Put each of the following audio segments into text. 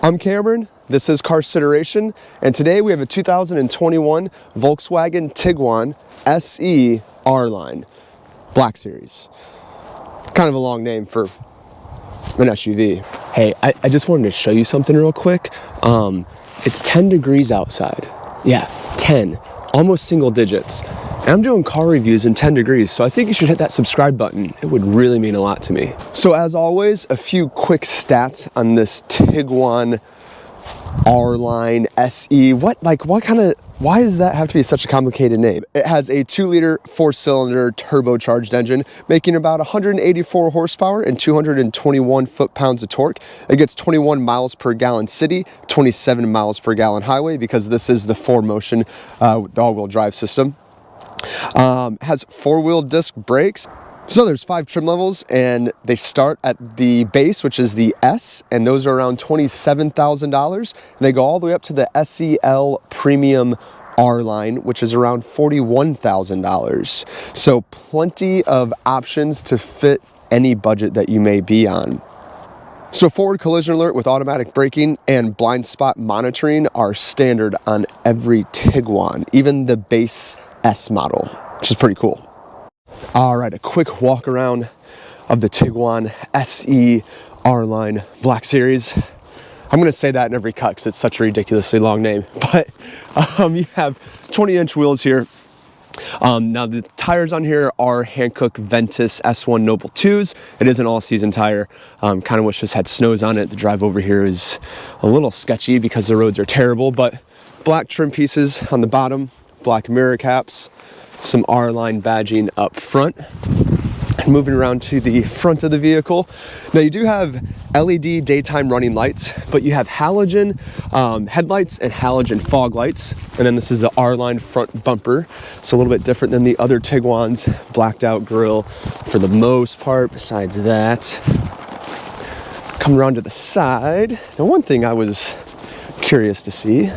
I'm Cameron, this is Carsideration, and today we have a 2021 Volkswagen Tiguan SE R-Line Black Series. Kind of a long name for an SUV. Hey, I just wanted to show you something real quick. It's 10 degrees outside. Yeah, 10, almost single digits. And I'm doing car reviews in 10 degrees, so I think you should hit that subscribe button. It would really mean a lot to me. So as always, a few quick stats on this Tiguan R-Line SE. Why does that have to be such a complicated name? It has a 2-liter 4-cylinder turbocharged engine, making about 184 horsepower and 221 foot-pounds of torque. It gets 21 miles per gallon city, 27 miles per gallon highway, because this is the 4Motion all-wheel drive system. Has 4-wheel disc brakes. So there's 5 trim levels, and they start at the base, which is the S, and those are around $27,000. And they go all the way up to the SEL Premium R-Line, which is around $41,000. So plenty of options to fit any budget that you may be on. So forward collision alert with automatic braking and blind spot monitoring are standard on every Tiguan, even the base S model, which is pretty cool. All right, a quick walk around of the Tiguan SE R-Line Black Series. I'm gonna say that in every cut because it's such a ridiculously long name, but you have 20-inch wheels here. Now the tires on here are Hankook Ventus S1 Noble 2s. It is an all-season tire. Kind of wish this had snows on it. The drive over here is a little sketchy because the roads are terrible, but black trim pieces on the bottom, black mirror caps, some R-Line badging up front. And moving around to the front of the vehicle. Now you do have LED daytime running lights, but you have halogen headlights and halogen fog lights. And then this is the R-Line front bumper. It's a little bit different than the other Tiguan's. Blacked out grille for the most part. Besides that, coming around to the side. Now one thing I was curious to see.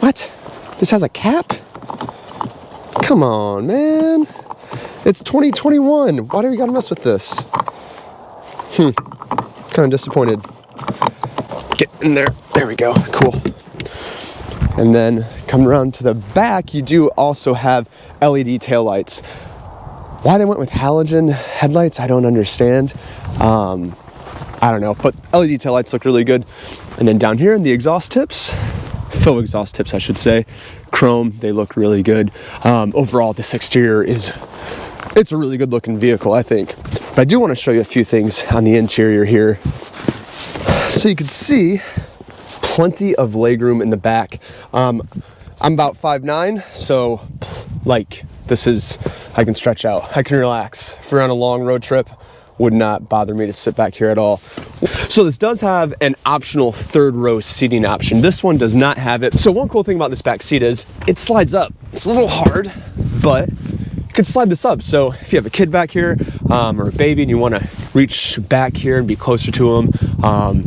What? This has a cap? Come on, man. It's 2021. Why do we gotta mess with this? Kind of disappointed. Get in there. There we go. Cool. And then coming around to the back, you do also have LED taillights. Why they went with halogen headlights, I don't understand. I don't know, but LED taillights look really good. And then down here in the exhaust tips, faux exhaust tips, I should say, chrome, they look really good. Overall, this exterior it's a really good looking vehicle, I think. But I do want to show you a few things on the interior here. So you can see plenty of legroom in the back. I'm about 5'9", so like I can stretch out, I can relax. If we're on a long road trip, would not bother me to sit back here at all. So this does have an optional 3rd row seating option. This one does not have it. So one cool thing about this back seat is it slides up. It's a little hard, but you can slide this up. So if you have a kid back here or a baby and you want to reach back here and be closer to them,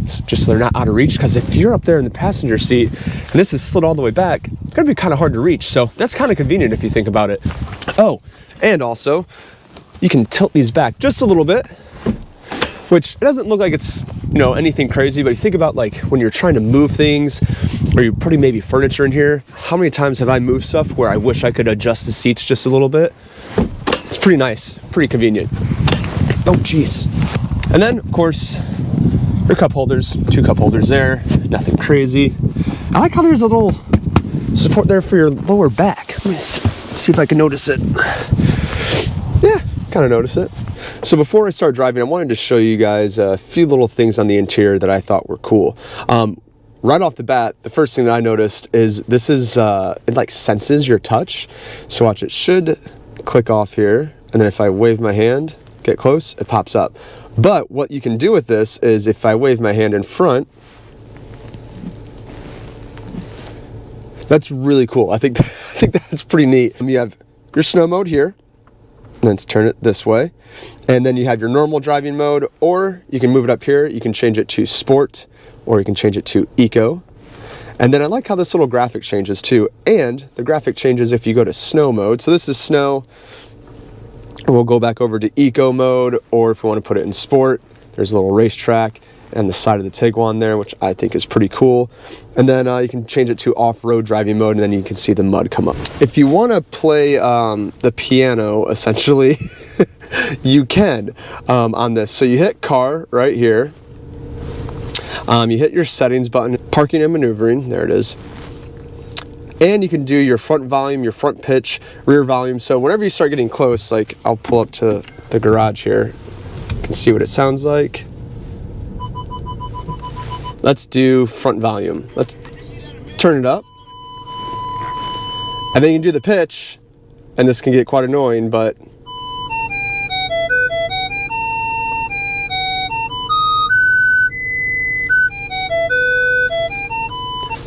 just so they're not out of reach, because if you're up there in the passenger seat and this is slid all the way back, it's gonna be kind of hard to reach. So that's kind of convenient if you think about it. Oh, and also you can tilt these back just a little bit, which it doesn't look like it's, anything crazy, but you think about like when you're trying to move things or you're putting maybe furniture in here, how many times have I moved stuff where I wish I could adjust the seats just a little bit? It's pretty nice, pretty convenient. Oh, geez. And then, of course, your cup holders, 2 cup holders there, nothing crazy. I like how there's a little support there for your lower back. Let me see if I can notice it. Yeah, kind of notice it. So before I start driving, I wanted to show you guys a few little things on the interior that I thought were cool. Right off the bat, the first thing that I noticed is this is, it like senses your touch. So watch, it should click off here. And then if I wave my hand, get close, it pops up. But what you can do with this is if I wave my hand in front, that's really cool. I think that's pretty neat. You have your snow mode here. Let's turn it this way. And then you have your normal driving mode, or you can move it up here. You can change it to sport, or you can change it to eco. And then I like how this little graphic changes too. And the graphic changes if you go to snow mode. So this is snow. We'll go back over to eco mode, or if we want to put it in sport, there's a little racetrack. and the side of the Tiguan there, which I think is pretty cool. And then you can change it to off-road driving mode, and then you can see the mud come up. If you want to play the piano, essentially, you can on this. So you hit car right here. You hit your settings button, parking and maneuvering, there it is. And you can do your front volume, your front pitch, rear volume. So whenever you start getting close, like I'll pull up to the garage here, you can see what it sounds like. Let's do front volume. Let's turn it up. And then you can do the pitch, and this can get quite annoying, but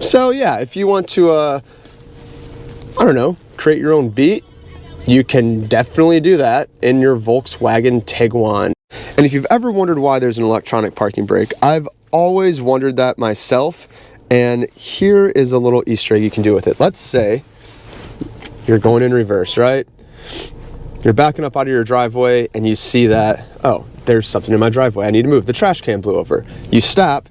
so yeah, if you want to, I don't know, create your own beat, you can definitely do that in your Volkswagen Tiguan. And if you've ever wondered why there's an electronic parking brake, I've always wondered that myself, and here is a little Easter egg you can do with it. Let's say you're going in reverse, right? You're backing up out of your driveway and you see that, oh, there's something in my driveway, I need to move. The trash can blew over. You stop.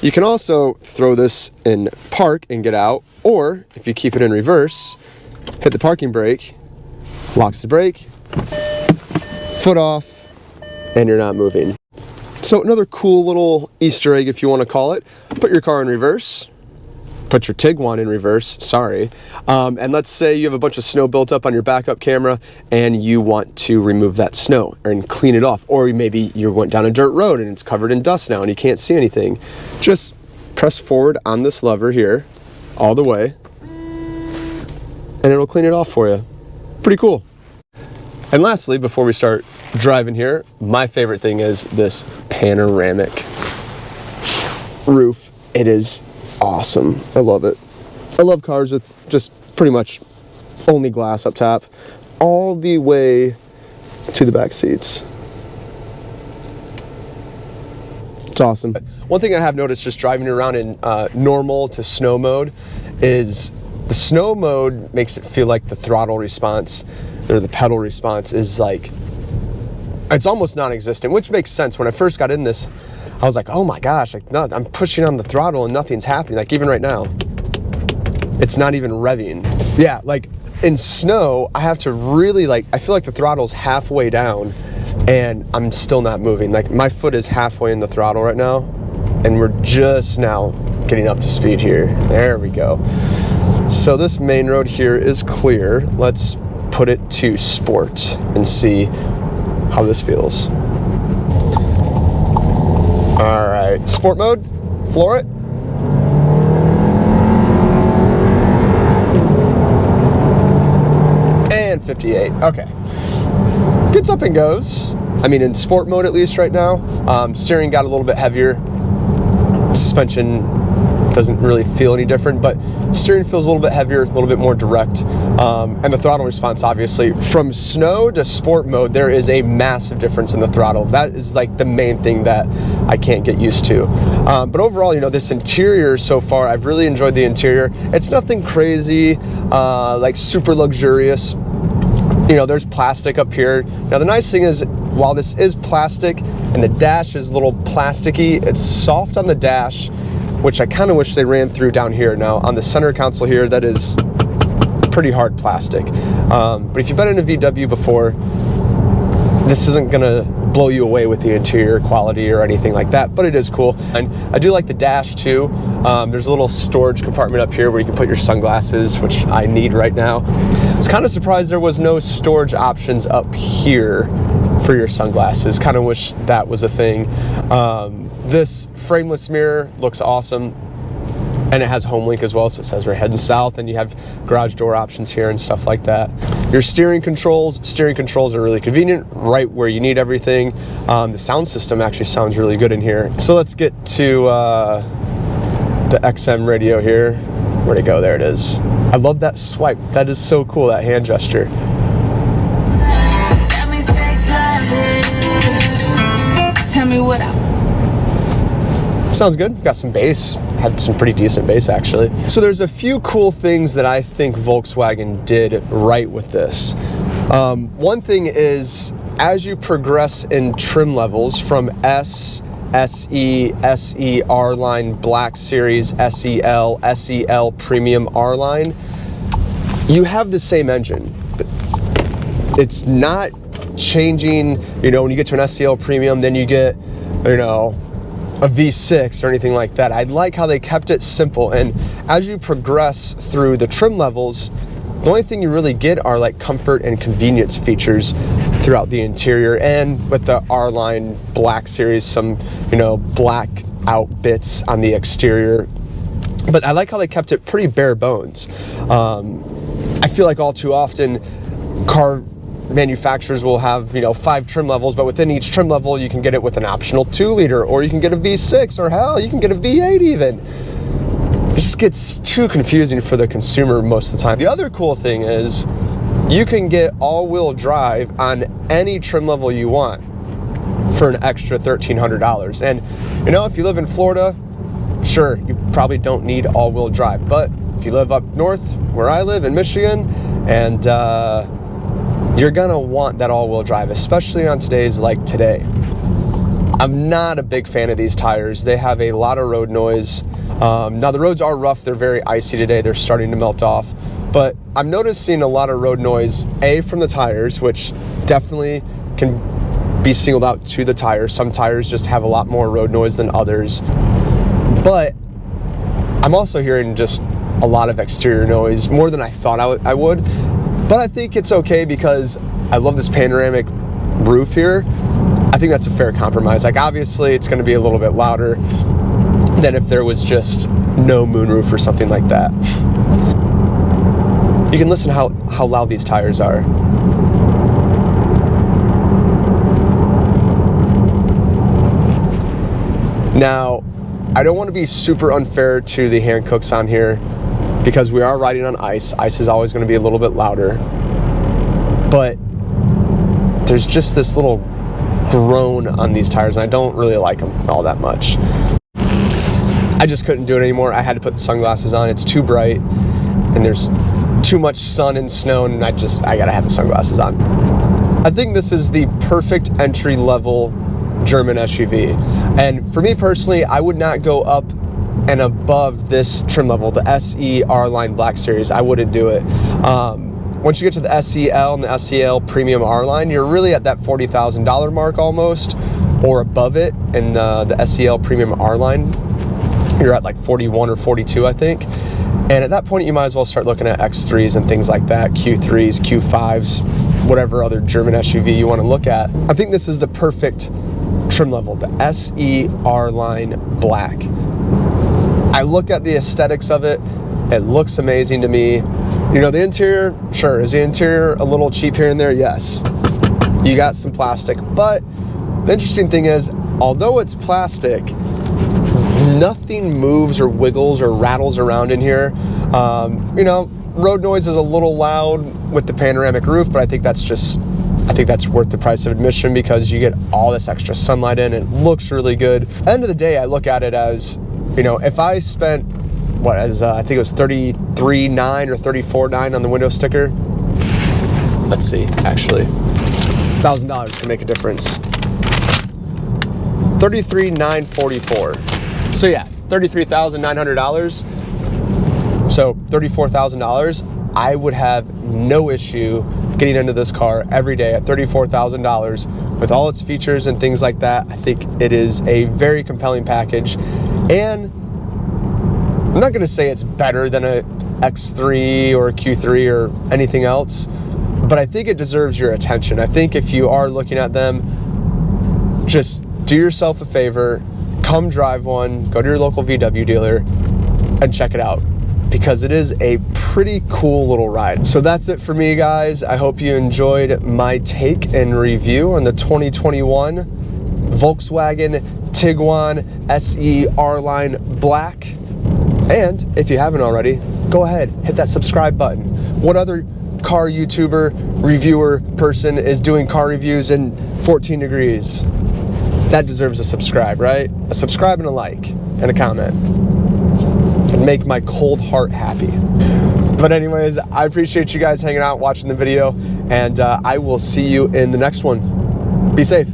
You can also throw this in park and get out, or if you keep it in reverse, hit the parking brake, locks the brake, foot off, and you're not moving. So another cool little Easter egg, if you want to call it, put your car in reverse, put your Tiguan in reverse, sorry, and let's say you have a bunch of snow built up on your backup camera and you want to remove that snow and clean it off, or maybe you went down a dirt road and it's covered in dust now and you can't see anything. Just press forward on this lever here all the way and it'll clean it off for you. Pretty cool. And lastly, before we start driving here, my favorite thing is this panoramic roof. It is awesome. I love it. I love cars with just pretty much only glass up top all the way to the back seats. It's awesome. One thing I have noticed just driving around in normal to snow mode is the snow mode makes it feel like the throttle response or the pedal response is like, it's almost non-existent, which makes sense. When I first got in this, I was like, oh my gosh, like, no, I'm pushing on the throttle and nothing's happening. Like even right now, it's not even revving. Yeah, like in snow, I have to really I feel like the throttle's halfway down and I'm still not moving. Like my foot is halfway in the throttle right now and we're just now getting up to speed here. There we go. So this main road here is clear. Let's put it to sport and see how this feels. All right, sport mode, floor it. And 58, okay. Gets up and goes. I mean, in sport mode at least right now. Steering got a little bit heavier. Suspension doesn't really feel any different, but steering feels a little bit heavier, a little bit more direct. And the throttle response, obviously, from snow to sport mode, there is a massive difference in the throttle. That is like the main thing that I can't get used to. But overall, you know, this interior so far, I've really enjoyed the interior. It's nothing crazy, like super luxurious. You know, there's plastic up here. Now the nice thing is, while this is plastic and the dash is a little plasticky, it's soft on the dash, which I kind of wish they ran through down here. Now on the center console here, that is pretty hard plastic. But if you've been in a VW before, this isn't gonna blow you away with the interior quality or anything like that, but it is cool. And I do like the dash too. There's a little storage compartment up here where you can put your sunglasses, which I need right now. I was kind of surprised there was no storage options up here for your sunglasses. Kind of wish that was a thing. This frameless mirror looks awesome. And it has home link as well, so it says we're heading south, and you have garage door options here and stuff like that. Your steering controls are really convenient, right where you need everything. The sound system actually sounds really good in here. So let's get to the XM radio here. Where'd it go? There it is. I love that swipe. That is so cool, that hand gesture. Tell me what I sounds good. Got some bass. Had some pretty decent bass actually. So there's a few cool things that I think Volkswagen did right with this. One thing is, as you progress in trim levels from S SE, SE R-Line Black Series, SEL, SEL Premium R-Line, you have the same engine. It's not changing, you know, when you get to an SEL Premium, then you get, you know, a V6 or anything like that. I like how they kept it simple, and as you progress through the trim levels, the only thing you really get are like comfort and convenience features throughout the interior, and with the R-Line Black Series, some, you know, black out bits on the exterior. But I like how they kept it pretty bare bones. I feel like all too often car manufacturers will have, you know, 5 trim levels, but within each trim level you can get it with an optional 2-liter, or you can get a V6, or hell, you can get a V8 even. It just gets too confusing for the consumer most of the time. The other cool thing is you can get all-wheel drive on any trim level you want for an extra $1,300. And, you know, if you live in Florida, sure, you probably don't need all-wheel drive. But if you live up north, where I live in Michigan, and you're gonna want that all-wheel drive, especially on today's like today. I'm not a big fan of these tires. They have a lot of road noise. Now the roads are rough, they're very icy today, they're starting to melt off, but I'm noticing a lot of road noise, from the tires, which definitely can be singled out to the tires. Some tires just have a lot more road noise than others, but I'm also hearing just a lot of exterior noise, more than I thought I would. But I think it's okay because I love this panoramic roof here. I think that's a fair compromise. Like, obviously it's gonna be a little bit louder than if there was just no moonroof or something like that. You can listen to how loud these tires are. Now, I don't want to be super unfair to the Hancooks on here, because we are riding on ice. Ice is always going to be a little bit louder, but there's just this little groan on these tires, and I don't really like them all that much. I just couldn't do it anymore. I had to put the sunglasses on. It's too bright, and there's too much sun and snow, and I gotta have the sunglasses on. I think this is the perfect entry-level German SUV, and for me personally, I would not go up and above this trim level, the SE R-Line Black Series. I wouldn't do it. Once you get to the SEL and the SEL Premium R-Line, you're really at that $40,000 mark almost, or above it. In the SEL Premium R-Line, you're at like 41 or 42, I think. And at that point, you might as well start looking at X3s and things like that, Q3s, Q5s, whatever other German SUV you want to look at. I think this is the perfect trim level, the SE R-Line Black. I look at the aesthetics of it, it looks amazing to me. You know, the interior, sure, is the interior a little cheap here and there? Yes. You got some plastic, but the interesting thing is, although it's plastic, nothing moves or wiggles or rattles around in here. You know, road noise is a little loud with the panoramic roof, but I think that's worth the price of admission because you get all this extra sunlight in. It looks really good. At the end of the day, I look at it as, you know, if I spent, I think it was $33,900 or $34,900 on the window sticker. Let's see, actually, $1,000 can make a difference. $33,944. So yeah, $33,900. So $34,000. I would have no issue getting into this car every day at $34,000 with all its features and things like that. I think it is a very compelling package, and I'm not going to say it's better than a X3 or a Q3 or anything else, but I think it deserves your attention. I think if you are looking at them, just do yourself a favor, come drive one, go to your local VW dealer and check it out, because it is a pretty cool little ride. So that's it for me, guys. I hope you enjoyed my take and review on the 2021 Volkswagen Tiguan SE R-Line Black. And if you haven't already, go ahead, hit that subscribe button. What other car YouTuber, reviewer, person is doing car reviews in 14 degrees? That deserves a subscribe, right? A subscribe and a like and a comment. It'd make my cold heart happy. But anyways, I appreciate you guys hanging out, watching the video, and I will see you in the next one. Be safe.